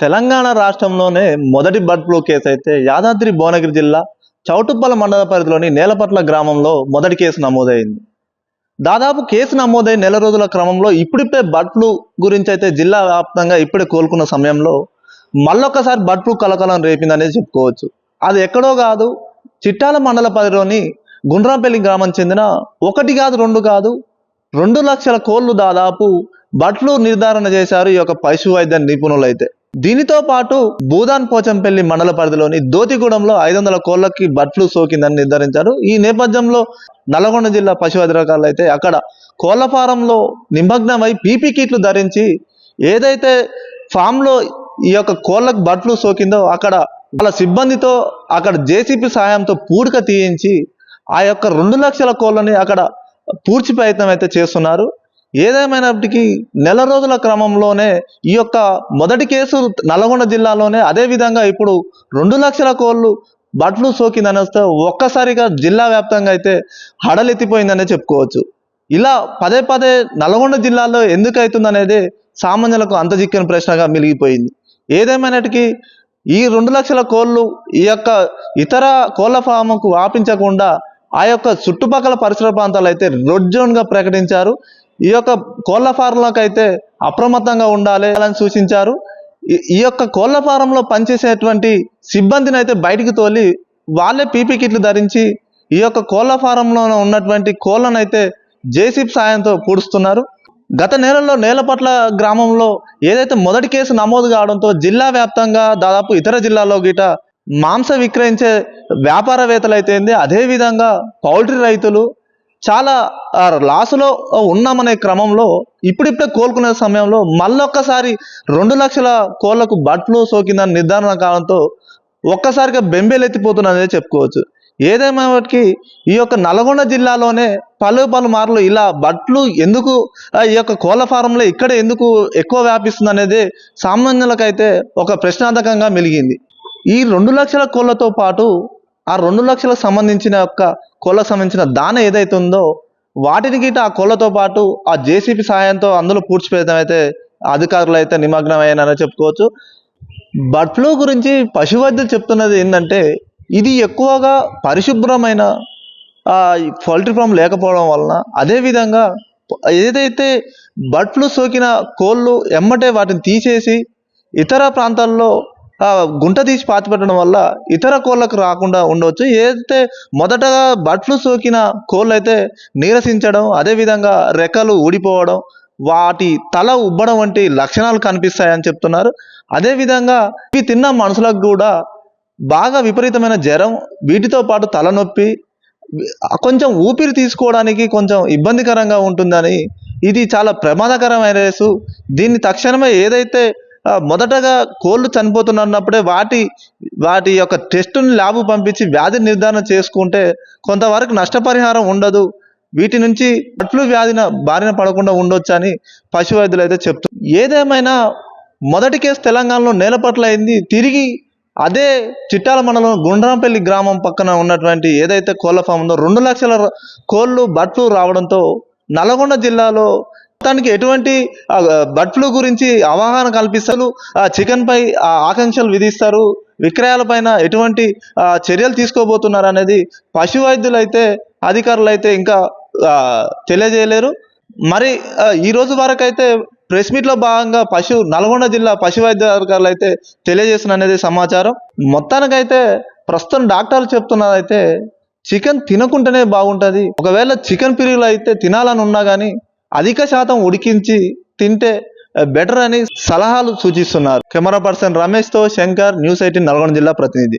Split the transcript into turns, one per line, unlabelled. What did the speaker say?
తెలంగాణ రాష్ట్రంలోనే మొదటి bird flu case అయితే యాదాద్రి భువనగిరి జిల్లా చౌటుప్పల మండల పరిధిలోని నేలపట్ల గ్రామంలో మొదటి కేసు నమోదైంది. దాదాపు కేసు నమోదై నెల రోజుల క్రమంలో ఇప్పుడిప్పుడే బర్డ్ ఫ్లూ గురించి అయితే జిల్లా వ్యాప్తంగా ఇప్పుడే కోలుకున్న సమయంలో మళ్ళొక్కసారి బర్డ్ ఫ్లూ కలకలం రేపిందనేది చెప్పుకోవచ్చు. అది ఎక్కడో కాదు, చిట్టాల మండల పరిధిలోని గుండ్రాంపల్లి గ్రామం చెందిన ఒకటి కాదు రెండు కాదు 2 లక్షల కోళ్లు దాదాపు బర్డ్ ఫ్లూ నిర్ధారణ చేశారు ఈ యొక్క పశు వైద్య నిపుణులు అయితే. దీనితో పాటు భూదాన్ పోచంపల్లి మండల పరిధిలోని దోతిగూడెంలో 500 కోళ్లకి బర్డ్ ఫ్లూ సోకిందని నిర్ధారించారు. ఈ నేపథ్యంలో నల్గొండ జిల్లా పశు అధికారులు అయితే అక్కడ కోళ్ల ఫారంలో నిమగ్నమై పీపీ కిట్లు ధరించి ఏదైతే ఫామ్లో ఈ యొక్క కోళ్లకు బర్డ్ ఫ్లూ సోకిందో అక్కడ వాళ్ళ సిబ్బందితో అక్కడ జేసీబీ సహాయంతో పూడిక తీయించి ఆ యొక్క 2 లక్షల కోళ్లని అక్కడ పూడ్చి ప్రయత్నం అయితే చేస్తున్నారు. ఏదేమైనప్పటికీ నెల రోజుల క్రమంలోనే ఈ యొక్క మొదటి కేసు నల్గొండ జిల్లాలోనే, అదేవిధంగా ఇప్పుడు 2 లక్షల కోళ్లు బర్డ్ ఫ్లూ సోకిందని వస్తే ఒక్కసారిగా జిల్లా వ్యాప్తంగా అయితే హడలెత్తిపోయిందనే చెప్పుకోవచ్చు. ఇలా పదే పదే నల్గొండ జిల్లాలో ఎందుకు అవుతుందనేది సామాన్యులకు అంతజిక్కిన ప్రశ్నగా మిగిలిపోయింది. ఏదేమైనటికీ ఈ 2 లక్షల కోళ్లు ఈ యొక్క ఇతర కోళ్ల ఫామ్కు వ్యాపించకుండా ఆ యొక్క చుట్టుపక్కల పరిసర ప్రాంతాలు అయితే రెడ్ జోన్గా ప్రకటించారు. ఈ యొక్క కోళ్ల ఫారంలకు అయితే అప్రమత్తంగా ఉండాలి అని సూచించారు. ఈ యొక్క కోళ్ల ఫారంలో పనిచేసేటువంటి సిబ్బందిని అయితే బయటికి తోలి వాళ్ళే పీపీ కిట్లు ధరించి ఈ యొక్క కోళ్ల ఫారంలో ఉన్నటువంటి కోళ్లను అయితే జేసీబీ సాయంతో పూడుస్తున్నారు. గత నెలలో నేలపట్ల గ్రామంలో ఏదైతే మొదటి కేసు నమోదు కావడంతో జిల్లా వ్యాప్తంగా దాదాపు ఇతర జిల్లాల్లో గిట మాంసం విక్రయించే వ్యాపారవేత్తలు అయితే అదేవిధంగా పౌల్ట్రీ రైతులు చాలా లాసులో ఉన్నామనే క్రమంలో ఇప్పుడిప్పుడే కోలుకునే సమయంలో మళ్ళొక్కసారి 2 లక్షల కోళ్లకు బర్డ్ ఫ్లూ సోకిందని నిర్ధారణ కావడంతో ఒక్కసారిగా బెంబేలెత్తిపోతున్నదే చెప్పుకోవచ్చు. ఏదేమైనప్పటికీ ఈ యొక్క నల్గొండ జిల్లాలోనే పలుమార్లు ఇలా బర్డ్ ఫ్లూ ఎందుకు ఈ యొక్క కోళ్ల ఫారంలో ఇక్కడ ఎందుకు ఎక్కువ వ్యాపిస్తుంది అనేది సామాన్యులకైతే ఒక ప్రశ్నార్థకంగా మిలిగింది. ఈ 2 లక్షల కోళ్లతో పాటు ఆ 2 లక్షలకు సంబంధించిన కోళ్లకు సంబంధించిన దాన ఏదైతే ఉందో వాటిని గిట ఆ కోళ్లతో పాటు ఆ జేసీబీ సహాయంతో అందులో పూడ్చిపెట్టడం అయితే అధికారులు అయితే నిమగ్నం అయ్యారని చెప్పుకోవచ్చు. బర్డ్ ఫ్లూ గురించి పశు వైద్యులు చెప్తున్నది ఏంటంటే ఇది ఎక్కువగా పరిశుభ్రమైన పౌల్ట్రీ ఫామ్ లేకపోవడం వలన, అదేవిధంగా ఏదైతే బర్డ్ ఫ్లూ సోకిన కోళ్ళు ఎమ్మటే వాటిని తీసేసి ఇతర ప్రాంతాల్లో గుంట తీసి పాతిపెట్టడం వల్ల ఇతర కోళ్ళకు రాకుండా ఉండవచ్చు. ఏదైతే మొదటగా బర్డ్ ఫ్లూ సోకిన కోళ్ళు అయితే నీరసించడం, అదేవిధంగా రెక్కలు ఊడిపోవడం, వాటి తల ఉబ్బడం వంటి లక్షణాలు కనిపిస్తాయని చెప్తున్నారు. అదేవిధంగా ఇవి తిన్న మనుషులకు కూడా బాగా విపరీతమైన జ్వరం, వీటితో పాటు తలనొప్పి, కొంచెం ఊపిరి తీసుకోవడానికి కొంచెం ఇబ్బందికరంగా ఉంటుందని, ఇది చాలా ప్రమాదకరమైన రేసు. దీన్ని తక్షణమే ఏదైతే మొదటగా కోళ్ళు చనిపోతున్నప్పుడే వాటి యొక్క టెస్టుని ల్యాబ్ పంపించి వ్యాధి నిర్ధారణ చేసుకుంటే కొంతవరకు నష్టపరిహారం ఉండదు, వీటి నుంచి బర్డ్ ఫ్లూ బారిన పడకుండా ఉండొచ్చు అని పశు వైద్యులు అయితే చెప్తారు. ఏదేమైనా మొదటి కేసు తెలంగాణలో నేలపట్ల అయింది. తిరిగి అదే చిట్టాల మండలం గుండ్రాంపల్లి గ్రామం పక్కన ఉన్నటువంటి ఏదైతే కోళ్ల ఫామ్ ఉందో 2 లక్షల కోళ్ళు బర్డ్ ఫ్లూ రావడంతో నల్గొండ జిల్లాలో మొత్తానికి ఎటువంటి బర్డ్ ఫ్లూ గురించి అవగాహన కల్పిస్తారు, చికెన్ పై ఆంక్షలు విధిస్తారు, విక్రయాలపైన ఎటువంటి చర్యలు తీసుకోబోతున్నారు అనేది పశు వైద్యులు అయితే అధికారులు అయితే ఇంకా తెలియజేయలేరు. మరి ఈ రోజు వరకు అయితే ప్రెస్ మీట్ లో భాగంగా నల్గొండ జిల్లా పశు వైద్య అధికారులు అయితే తెలియజేస్తున్న అనేది సమాచారం. మొత్తానికైతే ప్రస్తుతం డాక్టర్లు చెప్తున్నదైతే చికెన్ తినకుంటేనే బాగుంటుంది, ఒకవేళ చికెన్ ప్రియులు అయితే తినాలని ఉన్నా కానీ అధిక శాతం ఉడికించి తింటే బెటర్ అని సలహాలు సూచిస్తున్నారు. కెమెరా పర్సన్ రమేష్తో శంకర్, న్యూస్ 18 నల్గొండ జిల్లా ప్రతినిధి.